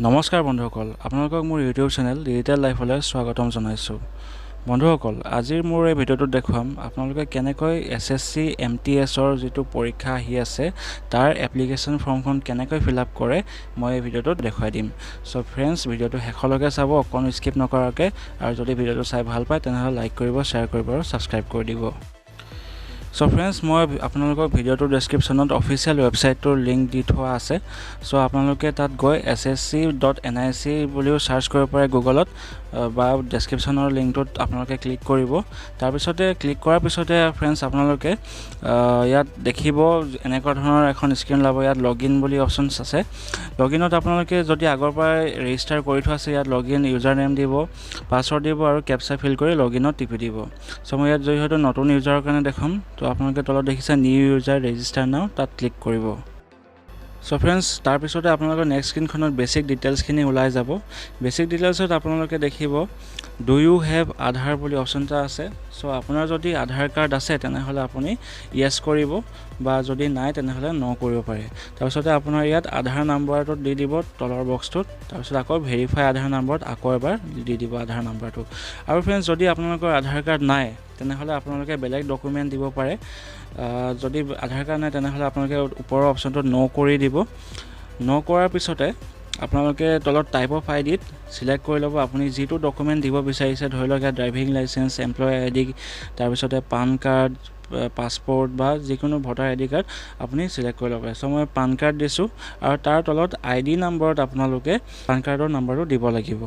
নমস্কাৰ বন্ধুসকল, আপোনালোকক মোৰ ইউটিউব চেনেল ডিজিটেল লাইফলৈ স্বাগতম জনাইছোঁ। বন্ধুসকল, আজিৰ মোৰ এই ভিডিঅ'টোত দেখুৱাম আপোনালোকে কেনেকৈ SSC MTS যিটো পৰীক্ষা আহি আছে তাৰ এপ্লিকেশ্যন ফৰ্মখন কেনেকৈ ফিল আপ কৰে মই এই ভিডিঅ'টোত দেখুৱাই দিম। চ' ফ্ৰেণ্ডছ, ভিডিঅ'টো শেষলৈকে চাব, অকণ স্কিপ নকৰাকৈ, আৰু যদি ভিডিঅ'টো চাই ভাল পায় তেনেহ'লে লাইক কৰিব, শ্বেয়াৰ কৰিব আৰু ছাবস্ক্ৰাইব কৰি দিব। চ' ফ্ৰেণ্ডছ, মই আপোনালোকৰ ভিডিঅ'টোৰ ডেছক্ৰিপশ্যনত অফিচিয়েল ৱেবছাইটটোৰ লিংক দি থোৱা আছে। চ' আপোনালোকে তাত গৈ ssc.nic বুলিও চাৰ্চ কৰিব পাৰে গুগলত, বা ডেছক্ৰিপশ্যনৰ লিংকটোত আপোনালোকে ক্লিক কৰিব। তাৰপিছতে ক্লিক কৰাৰ পিছতে ফ্ৰেণ্ডছ, আপোনালোকে ইয়াত দেখিব এনেকুৱা ধৰণৰ এখন স্ক্ৰীন ওলাব। ইয়াত লগইন বুলি অপশ্যনছ আছে। লগইনত আপোনালোকে যদি আগৰ পৰাই ৰেজিষ্টাৰ কৰি থোৱা আছে, ইয়াত লগইন ইউজাৰ নেম দিব, পাছৱৰ্ড দিব আৰু কেপচা ফিল কৰি লগইনত টিপি দিব। চ' মই ইয়াত যিহেতু নতুন ইউজাৰৰ কাৰণে দেখাম, তো আপোনালোকে তলত দেখিছে নিউ ইউজাৰ ৰেজিষ্টাৰ নাও, তাত ক্লিক কৰিব। চ' ফ্ৰেণ্ডছ, তাৰপিছতে আপোনালোকৰ নেক্সট স্ক্ৰীনখনত বেছিক ডিটেইলছখিনি ওলাই যাব। বেছিক ডিটেইলছত আপোনালোকে দেখিব ডু ইউ হেভ আধাৰ বুলি অপশ্যন এটা আছে। চ' আপোনাৰ যদি আধাৰ কাৰ্ড আছে তেনেহ'লে আপুনি য়েছ কৰিব, বা যদি নাই তেনেহ'লে ন' কৰিব পাৰে। তাৰপিছতে আপোনাৰ ইয়াত আধাৰ নাম্বাৰটোত দি দিব তলৰ বক্সটোত। তাৰপিছত আকৌ ভেৰিফাই আধাৰ নাম্বাৰত আকৌ এবাৰ দি দিব আধাৰ নাম্বাৰটো। আৰু ফ্ৰেণ্ডছ, যদি আপোনালোকৰ আধাৰ কাৰ্ড নাই তেনেহ'লে আপোনালোকে বেলেগ ডকুমেণ্ট দিব পাৰে। যদি আধাৰ কাৰ্ড নাই তেনেহ'লে আপোনালোকে ওপৰৰ অপশ্যনটোত ন' কৰি দিব। ন' কৰাৰ পিছতে আপোনালোকে তলত টাইপ অফ আইডিত চিলেক্ট কৰি ল'ব আপুনি যিটো ডকুমেণ্ট দিব বিচাৰিছে। ধৰি লওক ইয়াত ড্ৰাইভিং লাইচেঞ্চ, এমপ্লয় ID, তাৰপিছতে পান কাৰ্ড, পাছপৰ্ট বা যিকোনো ভোটাৰ ID কাৰ্ড আপুনি চিলেক্ট কৰি ল'ব পাৰে। চ' মই পান কাৰ্ড দিছোঁ, আৰু তাৰ তলত ID নম্বৰত আপোনালোকে পান কাৰ্ডৰ নম্বৰটো দিব লাগিব।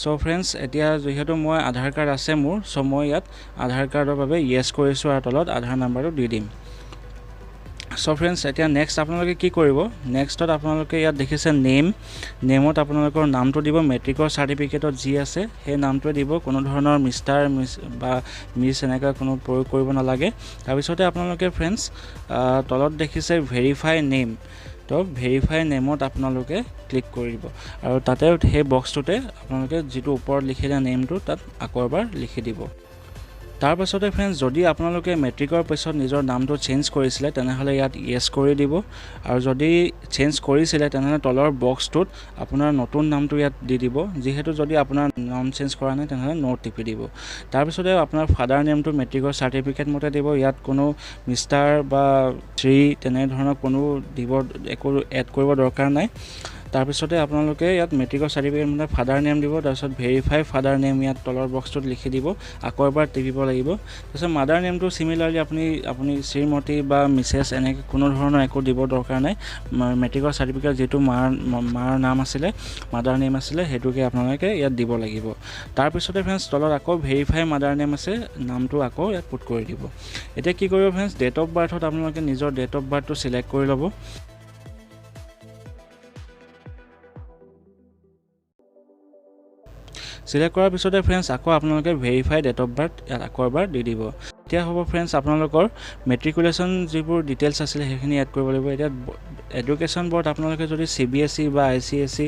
চ' ফ্ৰেণ্ডছ, এতিয়া যিহেতু মই আধাৰ কাৰ্ড আছে মোৰ, চ' মই ইয়াত আধাৰ কাৰ্ডৰ বাবে য়েছ কৰিছোঁ, আৰু তলত আধাৰ নাম্বাৰটো দি দিম। চ' ফ্ৰেণ্ডছ, এতিয়া নেক্সট আপোনালোকে কি কৰিব, নেক্সটত আপোনালোকে ইয়াত দেখিছে নেমত আপোনালোকৰ নামটো দিব। মেট্ৰিকৰ চাৰ্টিফিকেটত যি আছে সেই নামটোৱে দিব, কোনো ধৰণৰ মিষ্টাৰ বা মিছ এনেকুৱা কোনো প্ৰয়োগ কৰিব নালাগে। তাৰপিছতে আপোনালোকে ফ্ৰেণ্ডছ তলত দেখিছে ভেৰিফাই নেম, তো ভেৰিফাই নেমত আপোনালোকে ক্লিক কৰিব, আৰু তাতে সেই বক্সটোতে আপোনালোকে যিটো ওপৰত লিখিলে নেমটো তাত আকৌ এবাৰ লিখি দিব। তাৰপাছতে ফ্ৰেণ্ডছ, যদি আপোনালোকে মেট্ৰিকৰ পিছত নিজৰ নামটো চেঞ্জ কৰিছিলে তেনেহ'লে ইয়াত য়েছ কৰি দিব, আৰু যদি চেঞ্জ কৰিছিলে তেনেহ'লে তলৰ বক্সটোত আপোনাৰ নতুন নামটো ইয়াত দি দিব। যিহেতু যদি আপোনাৰ নাম চেঞ্জ কৰা নাই তেনেহ'লে ন' টিপি দিব। তাৰপিছতে আপোনাৰ ফাদাৰ নেমটো মেট্ৰিকৰ চাৰ্টিফিকেট মতে দিব। ইয়াত কোনো মিষ্টাৰ বা শ্ৰী তেনেধৰণৰ কোনো একো এড কৰিব দৰকাৰ নাই। তাৰপিছতে আপোনালোকে ইয়াত মেট্ৰিকৰ চাৰ্টিফিকেট মতে ফাদাৰ নেম দিব। তাৰপিছত ভেৰিফাই ফাদাৰ নেম ইয়াত তলৰ বক্সটোত লিখি দিব, আকৌ এবাৰ টিপিব লাগিব। তাৰপিছত মাদাৰ নেমটো চিমিলাৰলি আপুনি শ্ৰীমতী বা মিছেছ এনেকৈ কোনো ধৰণৰ একো দিব দৰকাৰ নাই। মেট্ৰিকৰ চাৰ্টিফিকেট যিটো মাৰ নাম আছিলে, মাদাৰ নেম আছিলে, সেইটোকে আপোনালোকে ইয়াত দিব লাগিব। তাৰপিছতে ফ্ৰেণ্ডছ, তলত আকৌ ভেৰিফাই মাদাৰ নেম আছে, নামটো আকৌ ইয়াত পুট কৰি দিব। এতিয়া কি কৰিব ফ্ৰেণ্ডছ, ডেট অফ বাৰ্থত আপোনালোকে নিজৰ ডেট অফ বাৰ্থটো চিলেক্ট কৰি ল'ব। চিলেক্ট কৰাৰ পিছতে ফ্ৰেণ্ডছ আকৌ আপোনালোকে ভেৰিফাই ডেট অফ বাৰ্থ ইয়াত আকৌ এবাৰ দি দিব। এতিয়া হ'ব ফ্ৰেণ্ডছ, আপোনালোকৰ মেট্ৰিকুলেশ্যন যিবোৰ ডিটেইলছ আছিলে সেইখিনি এড কৰিব লাগিব। এতিয়া এডুকেশ্যন বৰ্ড আপোনালোকে যদি CBSE বা ICSE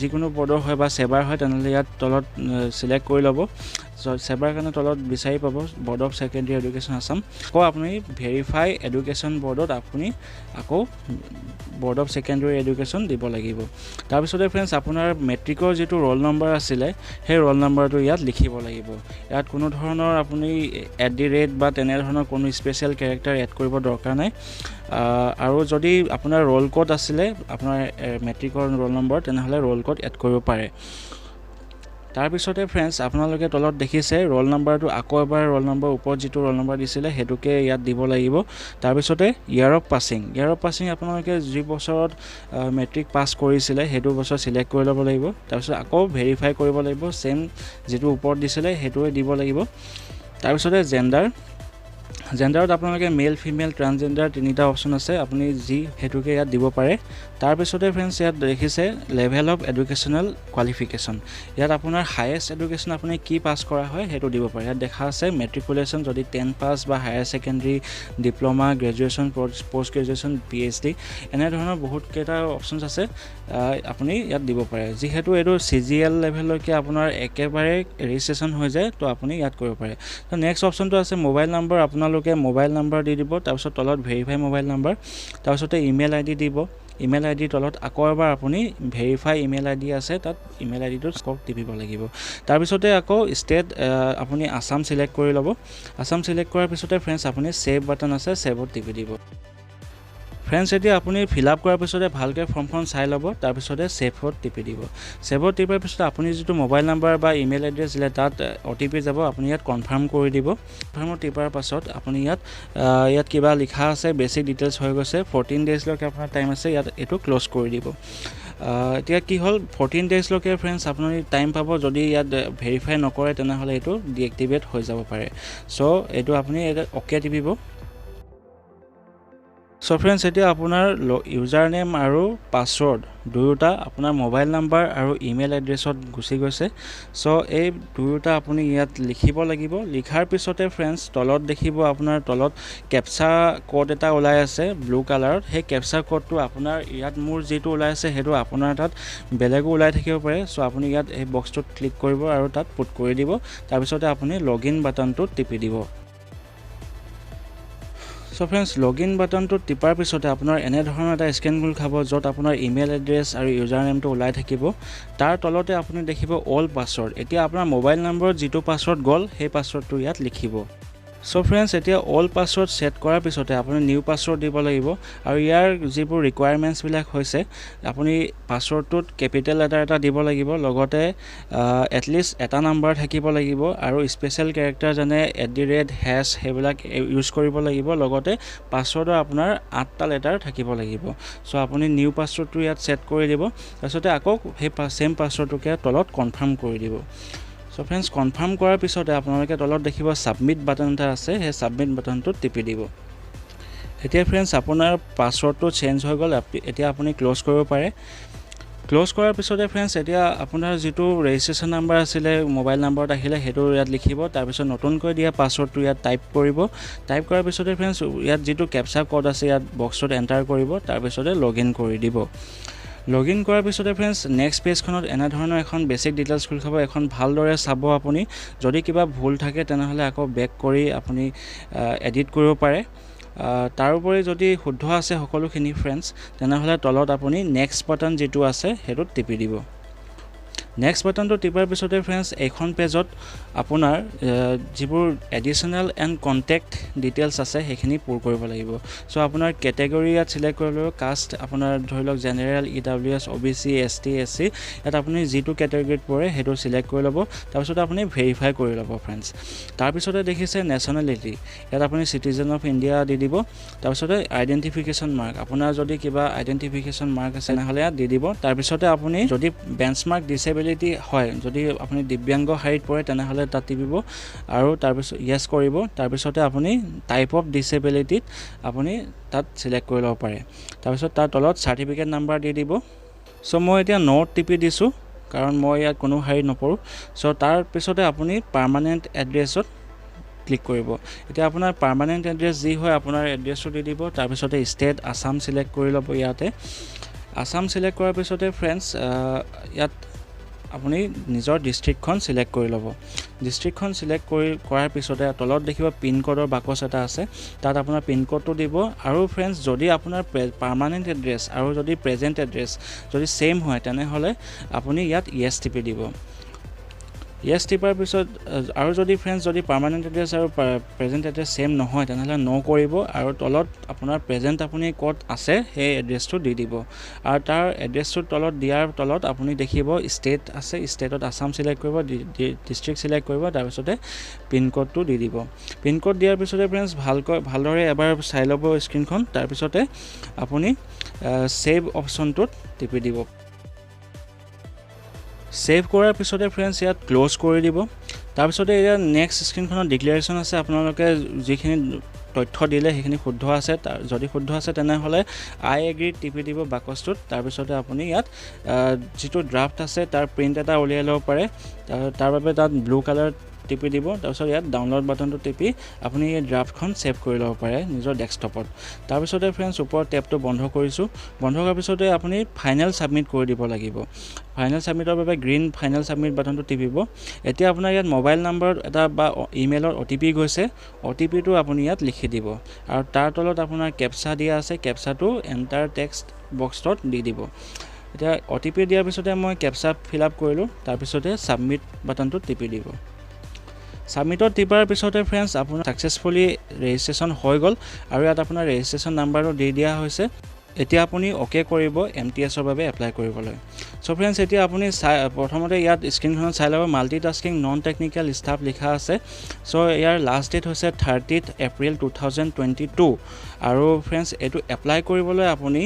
যিকোনো বৰ্ডৰ হয় বা চেবাৰ হয় তেনেহ'লে ইয়াত তলত চিলেক্ট কৰি ল'ব। চেবাৰ কাৰণে তলত বিচাৰি পাব board of secondary education Assam. আকৌ আপুনি ভেৰিফাই এডুকেশ্যন বৰ্ডত আপুনি আকৌ বৰ্ড অফ ছেকেণ্ডেৰী এডুকেশ্যন দিব লাগিব। তাৰপিছতে ফ্ৰেণ্ডছ, আপোনাৰ মেট্ৰিকৰ যিটো ৰোল নম্বৰ আছিলে সেই ৰোল নম্বৰটো ইয়াত লিখিব লাগিব। ইয়াত কোনো ধৰণৰ আপুনি @ বা তেনেধৰণৰ কোনো স্পেচিয়েল কেৰেক্টাৰ এড কৰিব দৰকাৰ নাই। আৰু যদি আপোনাৰ ৰোল কোড আছিলে আপোনাৰ মেট্ৰিকৰ ৰোল নম্বৰ তেনেহ'লে ৰোল কোড এড কৰিব পাৰে। তাৰপিছতে ফ্ৰেণ্ডছ, আপোনালোকে তলত দেখিছে ৰোল নম্বৰটো আকৌ এবাৰ ৰোল নম্বৰ ওপৰত যিটো ৰোল নম্বৰ দিছিলে সেইটোকে ইয়াত দিব লাগিব। তাৰপিছতে ইয়াৰ অফ পাছিং আপোনালোকে যি বছৰত মেট্ৰিক পাছ কৰিছিলে সেইটো বছৰ চিলেক্ট কৰি ল'ব লাগিব। তাৰপিছত আকৌ ভেৰিফাই কৰিব লাগিব, ছেম যিটো ওপৰত দিছিলে সেইটোৱে দিব লাগিব। তাৰপিছতে জেণ্ডাৰত আপোনালোকে মেল, ফিমেল, ট্ৰান্সজেণ্ডাৰ তিনিটা অপশ্যন আছে, আপুনি সেইটোকে ইয়াত দিব পাৰে। তাৰপিছতে ফ্ৰেণ্ডছ, ইয়াত দেখিছে লেভেল অফ এডুকেশ্যনেল কোৱালিফিকেশ্যন, ইয়াত আপোনাৰ হায়েষ্ট এডুকেশ্যন আপুনি কি পাছ কৰা হয় সেইটো দিব পাৰে। ইয়াত দেখা আছে মেট্ৰিকুলেশ্যন, যদি 10 পাছ বা higher secondary, diploma, graduation, post graduation, PhD এনেধৰণৰ বহুতকেইটা অপশ্যনছ আছে, আপুনি ইয়াত দিব পাৰে। যিহেতু এইটো CGL লেভেললৈকে আপোনাৰ একেবাৰে ৰেজিষ্ট্ৰেশ্যন হৈ যায়, তো আপুনি ইয়াত কৰিব পাৰে। তো নেক্সট অপশ্যনটো আছে মোবাইল নম্বৰ, আপোনালোকে মোবাইল নম্বৰ দি দিব। তাৰপিছত তলত ভেৰিফাই মোবাইল নম্বৰ, তাৰপিছতে ইমেইল ID দিব। ইমেইল আইডিৰ তলত আকৌ এবাৰ আপুনি ভেৰিফাই ইমেইল আইডি আছে তাত ইমেইল আইডিটোত স্কক টিপিব লাগিব তাৰপিছতে আকৌ ষ্টেট আপুনি আসাম সিলেক্ট কৰি ল'ব আসাম সিলেক্ট কৰাৰ পিছতে ফ্ৰেণ্ডছ আপুনি সেভ বাটন আছে সেভত টিপি দিব ফ্ৰেণ্ডছ এতিয়া আপুনি ফিলআপ কৰাৰ পিছতে ভালকৈ ফৰ্মখন চাই ল'ব তাৰপিছতে সেভত টিপি দিব সেভত টিপাৰ পিছতে আপুনি যিটো মোবাইল নাম্বাৰ বা ইমেইল এড্ৰেছ দিলে তাত OTP যাব আপুনি ইয়াত কনফাৰ্ম কৰি দিব কনফাৰ্মত টিপাৰ পাছত আপুনি ইয়াত কিবা লিখা আছে বেছিক ডিটেইলছ হৈ গৈছে 14 ডেজলৈকে আপোনাৰ টাইম আছে ইয়াত এইটো ক্লোজ কৰি দিব এতিয়া কি হ'ল 14 ডেজলৈকে ফ্ৰেণ্ডছ আপুনি টাইম পাব যদি ইয়াত ভেৰিফাই নকৰে তেনেহ'লে এইটো ডিএক্টিভেট হৈ যাব পাৰে সো এইটো আপুনি ওকে টিপিব সো ফ্ৰেণ্ডছ এতিয়া আপোনাৰ ইউজাৰ নেম আৰু পাছৱৰ্ড দুয়োটা আপোনাৰ মোবাইল নাম্বাৰ আৰু ইমেইল এড্ৰেছত গুচি গৈছে সো এই দুয়োটা আপুনি ইয়াত লিখিব লাগিব লিখাৰ পিছতে ফ্ৰেণ্ডছ তলত দেখিব আপোনাৰ তলত কেপচা কোড এটা ওলাই আছে ব্লু কালাৰত সেই কেপচা কোডটো আপোনাৰ ইয়াত মোৰ যেটো ওলাই আছে হেটো আপোনাৰ তাত বেলেগো ওলাই থাকিব পাৰে সো আপুনি ইয়াত এই বক্সটোত ক্লিক কৰিব আৰু তাত পুট কৰি দিব তাৰ পিছতে আপুনি লগইন বাটনটো টিপি দিব সো ফ্ৰেণ্ডছ লগইন বাটনটো টিপাৰ পিছতে আপোনাৰ এনে ধৰণৰ এটা স্ক্ৰীন খোল খাব য'ত আপোনাৰ ইমেইল এড্ৰেছ আৰু ইউজাৰ নেমটো ওলাই থাকিব তাৰ তলতে আপুনি দেখিব অল পাছৱৰ্ড এতিয়া আপোনাৰ মোবাইল নম্বৰত যিটো পাছৱৰ্ড গ'ল সেই পাছৱৰ্ডটো ইয়াত লিখিব সো ফ্ৰেণ্ডছ এতিয়া অল পাছৱৰ্ড সেট কৰাৰ পিছতে আপুনি নিউ পাছৱৰ্ড দিব লাগিব আৰু ইয়াৰ যিবোৰ ৰিকুৱাৰমেণ্টছ বিলাক হৈছে আপুনি পাছৱৰ্ডটোত কেপিটেল লেটাৰ এটা দিব লাগিব লগতে এটলিষ্ট এটা নাম্বাৰ থাকিব লাগিব আৰু স্পেশাল ক্যাৰেক্টাৰ যেনে @ সেইবিলাক ইউজ কৰিব লাগিব লগতে পাছৱৰ্ডৰ আপোনাৰ 8টা লেটাৰ থাকিব লাগিব সো আপুনি নিউ পাছৱৰ্ডটো ইয়াত সেট কৰি দিব তাৰপিছতে আকৌ সেই সেম পাছৱৰ্ডটোকে তলত কনফাৰ্ম কৰি দিব সো ফ্ৰেণ্ডছ কনফাৰ্ম কৰাৰ পিছতে আপোনালোকে তলত দেখিব সাবমিট বাটন এটা আছে সেই সাবমিট বাটনটো টিপি দিব এতিয়া ফ্ৰেণ্ডছ আপোনাৰ পাছৱৰ্ডটো চেঞ্জ হৈ গ'ল এতিয়া আপুনি ক্লোজ কৰিব পাৰে ক্লোজ কৰাৰ পিছতে ফ্ৰেণ্ডছ এতিয়া আপোনাৰ যেটো ৰেজিষ্ট্ৰেচন নাম্বাৰ আছিল মোবাইল নাম্বাৰত আহিলে হেটো ইয়াত লিখিব তাৰ পিছত নতুনকৈ দিয়া পাছৱৰ্ডটো ইয়াত টাইপ কৰিব টাইপ কৰাৰ পিছতে ফ্ৰেণ্ডছ ইয়াত যেটো কেপচা কোড আছে ইয়াত বক্সত এন্টাৰ কৰিব তাৰ পিছতে লগইন কৰি দিব লগইন কৰাৰ পিছতে ফ্ৰেণ্ডছ নেক্সট পেজখনত এনে ধৰণৰ এখন বেসিক ডিটেইলছ খুলি খাব এখন ভালদৰে চাব আপুনি যদি কিবা ভুল থাকে তেনেহলে আকৌ বেক কৰি আপুনি এডিট কৰিব পাৰে তাৰ উপৰি যদি শুদ্ধ আছে সকলোখিনি ফ্ৰেণ্ডছ তেনেহলে তলত আপুনি নেক্সট বাটন যেটো আছে হেটো টিপি দিব নেক্সট বাটনটো টিপাৰ পিছতে ফ্ৰেণ্ডছ এখন পেজত আপোনাৰ যিবোৰ এডিশনাল এণ্ড কন্টেক্ট ডিটেইলছ আছে সেইখিনি পুৰ কৰিব লাগিব সো আপোনাৰ ক্যাটাগৰী ইয়াত সিলেক্ট কৰিব লাগিব কাষ্ট আপোনাৰ ধৰি লওক general EWS OBC ST SC ইয়াত আপুনি যেটো ক্যাটাগৰীত পৰে হেটো সিলেক্ট কৰি ল'ব তাৰ পিছত আপুনি ভেৰিফাই কৰি ল'ব ফ্ৰেণ্ডছ তাৰ পিছতে দেখিছে নেশনালিটি ইয়াত আপুনি সিটিজেন অফ ইন্ডিয়া দি দিব তাৰ পিছতে আইডেন্টিফিকেশন মাৰ্ক আপোনাৰ যদি কিবা আইডেন্টিফিকেশন মাৰ্ক আছে নহলে ইয়াত দি দিব তাৰ পিছতে আপুনি যদি বেঞ্চমাৰ্ক ডিসেবিলিটি হয় যদি আপুনি দিব্যাংগ হাইট পৰে তেনেহলে তাত টিপিব আৰু তাৰ পিছত ইয়েস কৰিব তাৰ পিছতে আপুনি টাইপ অফ ডিসেবিলিটিত আপুনি তাত সিলেক্ট কৰি ল'ব পাৰে তাৰ পিছত তাৰ তলত সাৰ্টিফিকেট নাম্বাৰ দি দিব সো মই এতিয়া নোট টিপি দিছো কাৰণ মই ইয়াত কোনো হাৰি নপৰো সো তাৰ পিছতে আপুনি পাৰ্মানেন্ট এড্ৰেছত ক্লিক কৰিব এতিয়া আপোনাৰ পাৰ্মানেন্ট এড্ৰেছ যি হয় আপোনাৰ এড্ৰেছটো দি দিব তাৰ পিছতে ষ্টেট আসাম সিলেক্ট কৰি ল'ব ইয়াতে আসাম সিলেক্ট কৰাৰ পিছতে ফ্ৰেণ্ডছ ইয়াত আপুনি নিজৰ ডিস্ট্ৰিক্টখন সিলেক্ট কৰি ল'ব ডিস্ট্ৰিক্টখন সিলেক্ট কৰাৰ পিছতে তলত দেখিব পিন কোডৰ বাকচ এটা আছে তাত আপোনাৰ পিন কোডটো দিব আৰু ফ্ৰেণ্ডছ যদি আপোনাৰ পাৰ্মানেন্ট এড্ৰেছ আৰু যদি প্ৰেজেন্ট এড্ৰেছ যদি সেম হয় তেনেহলে আপুনি ইয়াত ইয়েস টিপি দিব ইয়েস টিপাৰ পিছত আৰু যদি ফ্ৰেণ্ডছ যদি পাৰ্মানেন্ট এড্ৰেছ আৰু প্ৰেজেন্ট এড্ৰেছ সেম নহয় তেনেহলে নো কৰিব আৰু তলত আপোনাৰ প্ৰেজেন্ট আপুনি ক'ত আছে সেই এড্ৰেছটো দি দিব আৰু তাৰ এড্ৰেছটো তলত দিয়াৰ তলত আপুনি দেখিব ষ্টেট আছে ষ্টেটত আসাম সিলেক্ট কৰিব ডিস্ট্ৰিক্ট সিলেক্ট কৰিব তাৰ পিছতে পিন কোডটো দি দিব পিন কোড দিয়াৰ পিছতে ফ্ৰেণ্ডছ ভালদৰে এবাৰ চাই ল'ব স্ক্ৰীনখন তাৰ পিছতে আপুনি সেভ অপচনটোত টিপি দিব সেভ কৰাৰ পিছতে ফ্ৰেণ্ডছ ইয়াত ক্লোজ কৰি দিব তাৰ পিছতে এতিয়া নেক্সট স্ক্ৰীনখনত ডিক্লেৰেচন আছে আপোনালোকে যিখিনি তথ্য দিলে সেইখিনি শুদ্ধ আছে যদি শুদ্ধ আছে তেনেহলে আই এগ্ৰি টিপি দিব বাকচটোত তাৰ পিছতে আপুনি ইয়াত যেটো ড্ৰাফট আছে তাৰ প্ৰিন্ট এটা উলিয়াই ল'ব পাৰে তাৰ বাবে তাত ব্লু কালাৰ টিপি দিব তাৰপিছত ইয়াত ডাউনলোড বাটনটো টিপি আপুনি এই ড্ৰাফটখন সেভ কৰি ল'ব পাৰে নিজৰ ডেস্কটপত তাৰপিছতে ফ্ৰেন্ডছ ওপৰৰ টেবটো বন্ধ কৰিছোঁ বন্ধ কৰাৰ পিছতে আপুনি ফাইনেল সাবমিট কৰি দিব লাগিব ফাইনেল সাবমিটৰ বাবে গ্ৰীণ ফাইনেল সাবমিট বাটনটো টিপিব এতিয়া আপোনাৰ ইয়াত মোবাইল নম্বৰ এটা বা ইমেইলৰ OTP গৈছে OTPটো আপুনি ইয়াত লিখি দিব আৰু তাৰ তলত আপোনাৰ কেপচা দিয়া আছে কেপচাটো এন্টাৰ টেক্সট বক্সত দি দিব এতিয়া OTP দিয়াৰ পিছতে মই কেপচা ফিলআপ কৰিলোঁ তাৰপিছতে সাবমিট বাটনটো টিপি দিব সাবমিটত টিপাৰ পিছতে ফ্ৰেন্ডছ আপোনাৰ সাকসেসফুলি ৰেজিষ্ট্ৰেচন হৈ গ'ল আৰু ইয়াত আপোনাৰ ৰেজিষ্ট্ৰেচন নাম্বাৰটো দি দিয়া হৈছে এতিয়া আপুনি ওকে কৰিব MTS ৰ বাবে এপ্লাই কৰিবলৈ সো ফ্ৰেন্ডছ এতিয়া আপুনি প্ৰথমতে ইয়াত স্ক্ৰিনখনত চাই ল'ব মাল্টিটাস্কিং নন টেকনিক্যাল ষ্টাফ লিখা আছে সো ইয়াৰ লাষ্ট ডেট হৈছে 30th এপ্ৰিল 2022 আৰু ফ্ৰেন্ডছ এটো এপ্লাই কৰিবলৈ আপুনি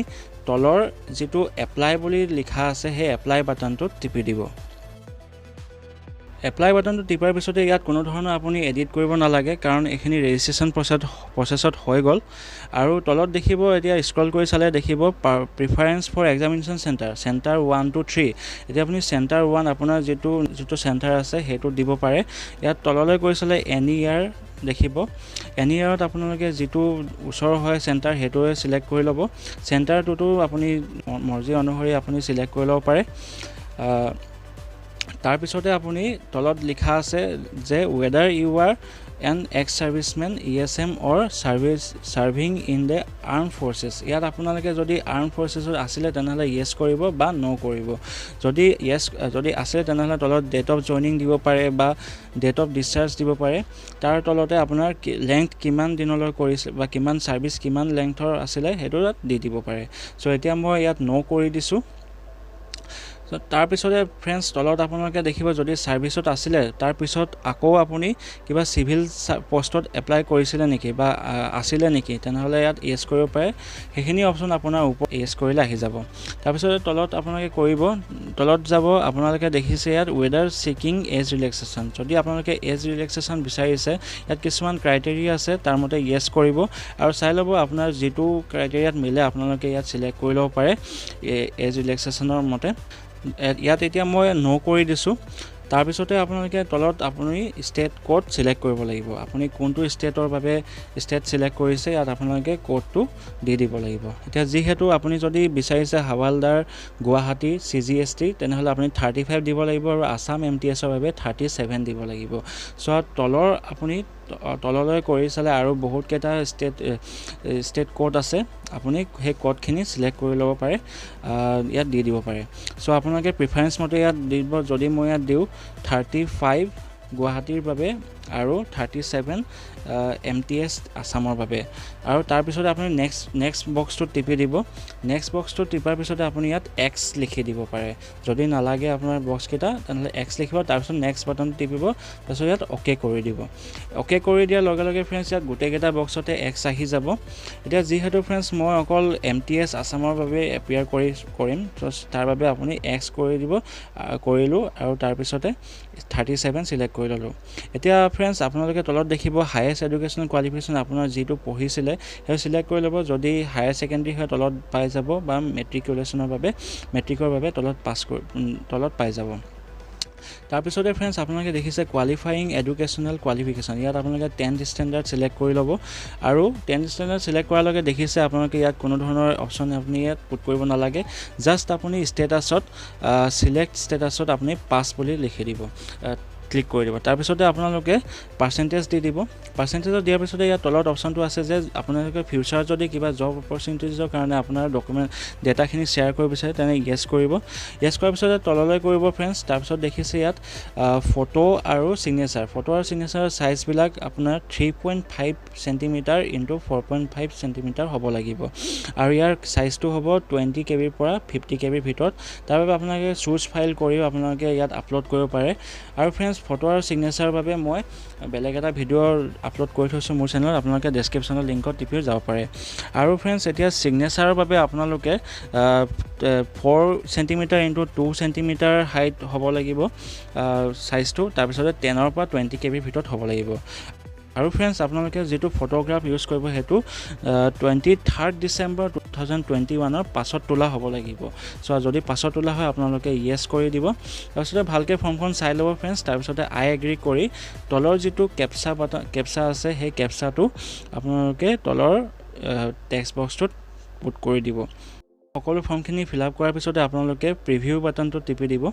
তলৰ যেটো এপ্লাই বুলি লিখা আছে হে এপ্লাই বাটনটো টিপি দিব এপ্লাই বাটনটো টিপাৰ পিছতে ইয়াত কোনো ধৰণৰ আপুনি এডিট কৰিব নালাগে কাৰণ এখিনি ৰেজিষ্ট্ৰেচন প্ৰসেছত হৈ গ'ল আৰু তলত দেখিব এতিয়া স্ক্ৰল কৰি চালে দেখিব preference for examination centre 1 to 3 এতিয়া আপুনি চেণ্টাৰ 1 আপোনাৰ যেটো চেণ্টাৰ আছে হেটো দিব পাৰে ইয়াত তললৈ গৈ চালে এনি ইয়াৰ দেখিব এনি ইয়াৰত আপোনালোকে যেটো ওচৰ হয় চেণ্টাৰ হেটোৱে সিলেক্ট কৰি ল'ব চেণ্টাৰটো আপুনি মৰ্জি অনুসৰি আপুনি সিলেক্ট কৰি ল'ব পাৰে তাৰ পিছতে আপুনি তলত লিখা আছে যে whether you are an ex-serviceman ESM or serving in the armed forces ইয়াত আপোনালোকে যদি armed forces আছিল তেনেহলে yes কৰিব বা no কৰিব যদি আছিল তেনেহলে তলত date of joining দিব পাৰে বা date of discharge দিব পাৰে তাৰ তলতে আপোনাৰ লেংথ কিমান দিনলৈ কৰিছিল বা কিমান সাৰ্ভিস কিমান লেংথৰ আছিল হেটো দি দিব পাৰে সো এতিয়া মই ইয়াত no কৰি দিছো সো তাৰ পিছতে ফ্ৰেন্ডছ তলত আপোনালোকে দেখিব যদি সাৰ্ভিসত আছিল তাৰ পিছত আকৌ আপুনি কিবা সিভিল পোষ্টত এপ্লাই কৰিছিল নেকি বা আছিল নেকি তেনেহলে ইয়াত ইয়েস কৰিব পাৰে হেখিনি অপচন আপোনাৰ ওপৰ ইয়েস কৰিলে আহি যাব তাৰ পিছতে তলত আপোনালোকে কৰিব তলত যাব আপোনালোকে দেখিছে ইয়াত whether seeking age relaxation যদি আপোনালোকে age relaxation বিচাৰিছে ইয়াত কিছুমান ক্ৰাইটেৰিয়া আছে তাৰ মতে ইয়েস কৰিব আৰু চাই ল'ব আপোনাৰ যেটো ক্ৰাইটেৰিয়াত মিলে আপোনালোকে ইয়াত সিলেক্ট কৰি ল'ব পাৰে age relaxationৰ মতে ইয়াত এতিয়া মই নো কৰি দিছো তাৰ পিছতে আপোনালোকে তলত আপুনি ষ্টেট কোড সিলেক্ট কৰিব লাগিব আপুনি কোনটো ষ্টেটৰ বাবে ষ্টেট সিলেক্ট কৰিছে ইয়াত আপোনালোকে কোডটো দি দিব লাগিব এতিয়া যিহেতু আপুনি যদি বিচাৰিছে হাৱালদাৰ গুৱাহাটী CGST তেনেহলে আপুনি 35 দিব লাগিব আৰু আসাম MTS ৰ বাবে 37 দিব লাগিব সো তলৰ আপুনি তললৈ কৰি চালে আৰু বহুত কেটা ষ্টেট কোড আছে আপুনি হে কোডখিনি সিলেক্ট কৰি ল'ব পাৰে ইয়াত দি দিব পাৰে সো আপোনালোকে প্ৰিফাৰেন্স মতে ইয়াত দিব যদি মই ইয়াত দিও 35 গুৱাহাটীৰ বাবে আৰু 37 MTS আসামৰ বাবে আৰু তাৰ পিছতে আপুনি নেক্সট বক্সটো টিপি দিব নেক্সট বক্সটো টিপাৰ পিছতে আপুনি ইয়াত X লিখি দিব পাৰে যদি নালাগে আপোনাৰ বক্স কেটা তেনেহলে X লিখিব তাৰ পিছত নেক্সট বাটন টিপিব তাৰ পিছত ইয়াত ওকে কৰি দিব ওকে কৰি দিয়াৰ লগে লগে ফ্ৰেন্ডছ ইয়াত গোটেই কেটা বক্সতে X আহি যাব এতিয়া যিহেতু ফ্ৰেন্ডছ মই অকল MTS আসামৰ বাবে এপিয়াৰ কৰিম তাৰ বাবে আপুনি X কৰি দিব কৰিলো আৰু তাৰ পিছতে 37 সিলেক্ট কৰি ললো এতিয়া ফ্ৰেন্ডছ আপোনালোকে তলত দেখিব হাইয়েষ্ট এডুকেশনাল কোৱালিফিকেশন আপোনাৰ যেটো পঢ়িছিলে হে সিলেক্ট কৰি ল'ব যদি হায়াৰ সেকেন্ডাৰী হয় তলত পাই যাব বা মেট্ৰিকুলেশনৰ বাবে মেট্ৰিকৰ বাবে তলত পাই যাব তাৰ পিছতে ফ্ৰেন্ডছ আপোনালোকে দেখিছে কোৱালিফাইং এডুকেশনাল কোৱালিফিকেশন ইয়াত আপোনালোকে 10th ষ্টেণ্ডাৰ্ড সিলেক্ট কৰি ল'ব আৰু 10th ষ্টেণ্ডাৰ্ড সিলেক্ট কৰাৰ লগে দেখিছে আপোনালোকে ইয়াত কোনো ধৰণৰ অপচন আপুনি ইয়াত পুট কৰিব নালাগে জাস্ট আপুনি ষ্টেটাছত সিলেক্ট ষ্টেটাছত আপুনি পাস বুলি লিখি দিব ক্লিক কৰি দিব তাৰ পিছতে আপোনালোকে পাৰ্সেন্টেজ দি দিব পাৰ্সেন্টেজ দিয়াৰ পিছতে ইয়াত তলত অপচনটো আছে যে আপোনালোকে ফিউচাৰ যদি কিবা জব অপৰচুনিটিজৰ কাৰণে আপোনাৰ ডকুমেন্ট ডেটাখিনি শেয়াৰ কৰিব বিচাৰে তেনে ইয়েস কৰিব ইয়েস কৰাৰ পিছতে তললৈ কৰিব ফ্ৰেন্ডছ তাৰ পিছত দেখিছে ইয়াত ফটো আৰু সিগনেচাৰ সাইজ বিলাক আপোনাৰ 3.5 সেন্টিমিটাৰ * 4.5 সেন্টিমিটাৰ হ'ব লাগিব আৰু ইয়াৰ সাইজটো হ'ব 20 KB পৰা 50 KB ভিতৰত তাৰ বাবে আপোনালোকে চুজ ফাইল কৰি আপোনালোকে ইয়াত আপলোড কৰিব পাৰে আৰু ফ্ৰেন্ডছ ফটো আৰু সিগনেচাৰৰ বাবে মই বেলেগ এটা ভিডিও আপলোড কৰি থৈছো মোৰ চেনেলত আপোনালোকে ডেসক্ৰিপচনৰ লিংকত টিপি যাব পাৰে আৰু ফ্ৰেন্ডছ এতিয়া সিগনেচাৰৰ বাবে আপোনালোকে 4 সেন্টিমিটাৰ * 2 সেন্টিমিটাৰ হাইট হ'ব লাগিব সাইজটো তাৰ পিছতে 10 পৰা 20 KB ভিতৰত হ'ব লাগিব আৰু ফ্ৰেণ্ডছ আপোনালোকে যেটো ফটোগ্ৰাফ ইউজ কৰিব হেতু 23 ডিসেম্বৰ 2021 পাছত তোলা হ'ব লাগিব সো যদি পাছত তোলা হয় আপোনালোকে ইয়েস কৰি দিব তাৰপিছতে ভালকে ফৰ্মখন চাই ল'ব ফ্ৰেণ্ডছ তাৰপিছতে আই এগ্ৰি কৰি তলৰ যেটো কেপচা আছে সেই কেপচাটো আপোনালোকে তলৰ টেক্সট বক্সটোত পুট কৰি দিব সকলো ফৰ্মখিনি ফিলআপ কৰাৰ পিছতে আপোনালোকে প্ৰিভিউ বাটনটো টিপি দিব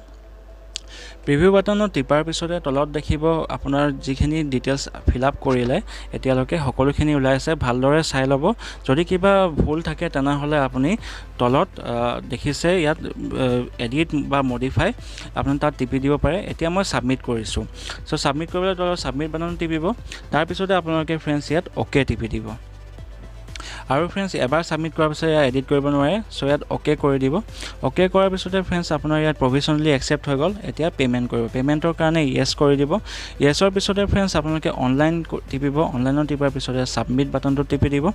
প্ৰিভিউ বাটনত টিপাৰ পিছতে তলত দেখিব আপোনাৰ যিখিনি ডিটেইলছ ফিলআপ কৰিলে এতিয়ালৈকে সকলোখিনি ওলাইছে ভালদৰে চাই ল'ব যদি কিবা ভুল থাকে তেনেহলে আপুনি তলত দেখিছে ইয়াত এডিট বা মডিফাই আপুনি তাত টিপি দিব পাৰে এতিয়া মই সাবমিট কৰিছো সো সাবমিট কৰিবলৈ তলত সাবমিট বাটন টিপিব তাৰ পিছতে আপোনালোকে ফ্ৰেণ্ডছ ইয়াত ওকে টিপি দিব আৰু ফ্ৰেণ্ডছ এবাৰ সাবমিট কৰাৰ পিছত ইয়া এডিট কৰিব নোৱাৰে সো ইয়াত ওকে কৰি দিব ওকে কৰাৰ পিছতে ফ্ৰেণ্ডছ আপোনাৰ ইয়াত প্ৰভিজনালি একসেপ্ট হৈ গল এতিয়া পেমেন্ট কৰিব পেমেন্টৰ কাৰণে ইয়েস কৰি দিব ইয়েসৰ পিছতে ফ্ৰেণ্ডছ আপোনালোকে অনলাইন টিপিব অনলাইনত টিপাৰ পিছতে সাবমিট বাটনটো টিপি দিব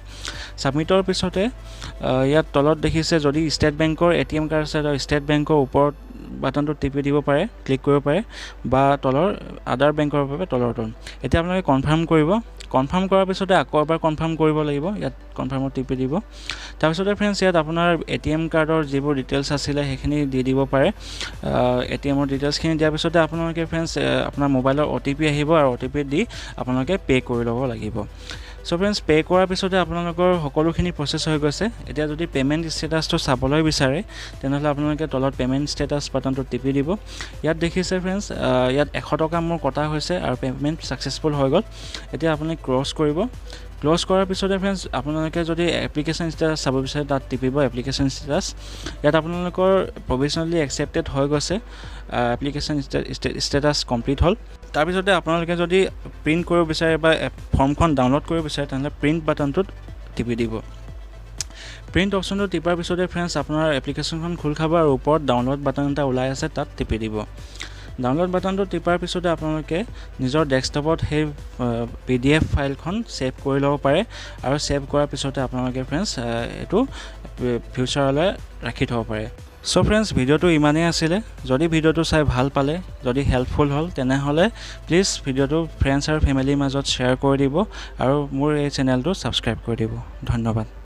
সাবমিটৰ পিছতে ইয়াত তলত দেখিছে যদি ষ্টেট বেংকৰ এটিএম কাৰ্ড আছে ষ্টেট বেংকৰ ওপৰত বাটনটো টিপি দিব পাৰে ক্লিক কৰিব পাৰে বা তলৰ আদাৰ বেংকৰ বাবে তলৰটো এতিয়া আপোনালোকে কনফাৰ্ম কৰিব কনফাৰ্ম কৰাৰ পিছতে আকৌ এবাৰ কনফাৰ্ম কৰিব লাগিব ইয়াত কনফাৰ্মত টিপি দিব তাৰ পিছতে ফ্ৰেণ্ডছ ইয়াত আপোনাৰ এটিএম কাৰ্ডৰ যিবোৰ ডিটেইলছ আছিল হেখিনি দি দিব পাৰে এটিএমৰ ডিটেইলছখিনি দিয়াৰ পিছতে আপোনালোকে ফ্ৰেণ্ডছ আপোনাৰ মোবাইলৰ ওটিপি আহিব আৰু ওটিপি দি আপোনালোকে পে কৰি ল'ব লাগিব সো ফ্ৰেণ্ডছ পে কৰাৰ পিছতে আপোনালোকৰ সকলোখিনি প্ৰসেস হৈ গৈছে এতিয়া যদি পেমেন্ট ষ্টেটাসটো চাবলৈ বিচাৰে তেনেহলে আপোনালোকে তলত পেমেন্ট ষ্টেটাস বাটনটো টিপি দিব ইয়াত দেখিছে ফ্ৰেণ্ডছ ইয়াত 100 টকা মোৰ কটা হৈছে আৰু পেমেন্ট সাকসেসফুল হৈ গল এতিয়া আপুনি ক্লোজ কৰিব ক্লোজ কৰাৰ পিছতে ফ্ৰেণ্ডছ আপোনালোকে যদি এপ্লিকেশন ষ্টেটাস চাব বিচাৰে তাত টিপিব এপ্লিকেশন ষ্টেটাস ইয়াত আপোনালোকৰ প্ৰভিজনালি একসেপ্টেড হৈ গৈছে এপ্লিকেশন ষ্টেটাস কমপ্লিট হল তাৰ পিছতে আপোনালোকে যদি প্ৰিন্ট কৰিব বিচাৰে বা ফৰ্মখন ডাউনলোড কৰিব বিচাৰে তেনলে প্ৰিন্ট বাটনটোত টিপি দিব প্ৰিন্ট অপচনটো টিপাৰ পিছতে ফ্ৰেণ্ডছ আপোনাৰ এপ্লিকেশনখন খুল খাব আৰু ওপৰত ডাউনলোড বাটন এটা ওলাই আছে তাত টিপি দিব ডাউনলোড বাটনটো টিপাৰ পিছতে আপোনালোকে নিজৰ ডেস্কটপত সেই পিডিএফ ফাইলখন সেভ কৰি ল'ব পাৰে আৰু সেভ কৰাৰ পিছতে আপোনালোকে ফ্ৰেণ্ডছ এটো ফিউচাৰলৈ ৰাখি থব পাৰে সো ফ্ৰেণ্ডছ ভিডিওটো ইমানেই আছিল যদি ভিডিওটো চাই ভাল পালে যদি হেল্পফুল হল তেনেহলে প্লিজ ভিডিওটো ফ্ৰেণ্ডছ আৰু ফ্যামিলিৰ মাজত শেয়াৰ কৰি দিব আৰু মোৰ এই চেনেলটো সাবস্ক্ৰাইব কৰি দিব ধন্যবাদ